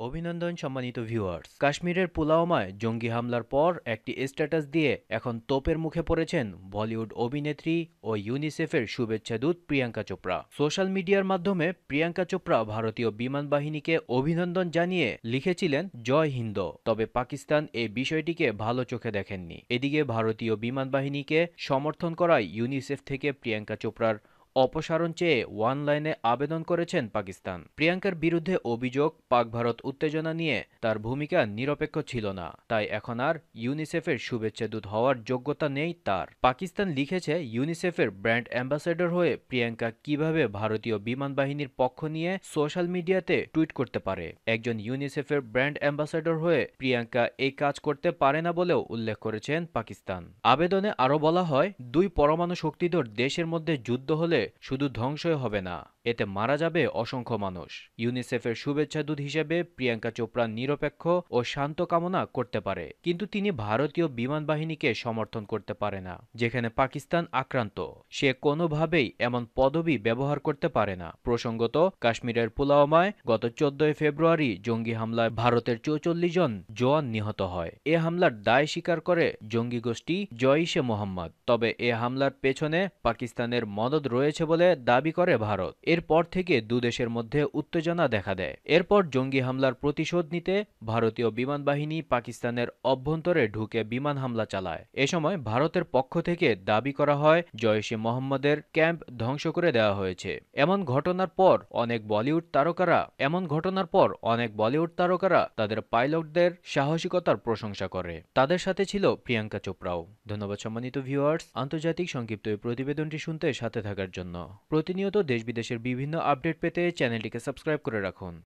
অভিনন্দন সম্মানিত ভিউয়ার্স। কাশ্মীরের পুলওয়ামায় জঙ্গি হামলার পর একটি স্ট্যাটাস দিয়ে এখন তোপের মুখে পড়েছেন বলিউড অভিনেত্রী ও ইউনিসেফের শুভেচ্ছা দূত প্রিয়াঙ্কা চোপড়া। সোশ্যাল মিডিয়ার মাধ্যমে প্রিয়াঙ্কা চোপড়া ভারতীয় বিমান বাহিনীকে অভিনন্দন জানিয়ে লিখেছিলেন জয় হিন্দ। তবে পাকিস্তান এই বিষয়টিকে ভালো চোখে দেখেননি। এদিকে ভারতীয় বিমান বাহিনীকে সমর্থন করায় ইউনিসেফ থেকে প্রিয়াঙ্কা চোপড়ার অপসারণ চেয়ে অনলাইনে আবেদন করেছেন পাকিস্তান। প্রিয়াঙ্কার বিরুদ্ধে অভিযোগ, পাক ভারত উত্তেজনা নিয়ে তার ভূমিকা নিরপেক্ষ ছিল না, তাই এখন আর ইউনিসেফের শুভেচ্ছা দূত হওয়ার যোগ্যতা নেই তার। পাকিস্তান লিখেছে, ইউনিসেফের ব্র্যান্ড অ্যাম্বাসেডর হয়ে প্রিয়াঙ্কা কিভাবে ভারতীয় বিমান বাহিনীর পক্ষ নিয়ে সোশ্যাল মিডিয়াতে টুইট করতে পারে। একজন ইউনিসেফের ব্র্যান্ড অ্যাম্বাসেডর হয়ে প্রিয়াঙ্কা এই কাজ করতে পারে না বলেও উল্লেখ করেছেন পাকিস্তান। আবেদনে আরও বলা হয়, দুই পরমাণু শক্তিধর দেশের মধ্যে যুদ্ধ হলে শুধু ধ্বংসই হবে না, এতে মারা যাবে অসংখ্য মানুষ। ইউনিসেফের শুভেচ্ছা দূত হিসেবে প্রিয়াঙ্কা চোপড়া নিরপেক্ষ ও শান্ত কামনা করতে পারে, কিন্তু তিনি ভারতীয় বিমান বাহিনীকে সমর্থন করতে পারে না, যেখানে পাকিস্তান আক্রান্ত। সে কোনোভাবেই এমন পদবি ব্যবহার করতে পারে না। প্রসঙ্গত, কাশ্মীরের পুলওয়ামায় গত 14 ফেব্রুয়ারি জঙ্গি হামলায় ভারতের 44 জন জওয়ান নিহত হয়। এ হামলার দায় স্বীকার করে জঙ্গি গোষ্ঠী জইশে মোহাম্মদ। তবে এ হামলার পেছনে পাকিস্তানের মদদ রয়েছে বলে দাবি করে ভারত। এরপর থেকে দুদেশের মধ্যে উত্তেজনা দেখা দেয়। এরপর জঙ্গি হামলার প্রতিশোধ নিতে ভারতীয় বিমান বাহিনী পাকিস্তানের অভ্যন্তরে ঢুকে বিমান হামলা চালায়। এ সময় ভারতের পক্ষ থেকে দাবি করা হয়, জইশে মোহাম্মদের ক্যাম্প ধ্বংস করে দেওয়া হয়েছে। এমন ঘটনার পর অনেক বলিউড তারকারা তাদের পাইলটদের সাহসিকতার প্রশংসা করে। তাদের সাথে ছিল প্রিয়াঙ্কা চোপড়াও। ধন্যবাদ সম্মানিত ভিউয়ার্স, আন্তর্জাতিক সংক্ষিপ্ত এই প্রতিবেদনটি শুনতে সাথে থাকার জন্য। প্রতিনিয়ত দেশ বিদেশের বিভিন্ন আপডেট পেতে চ্যানেলটিকে সাবস্ক্রাইব করে রাখুন।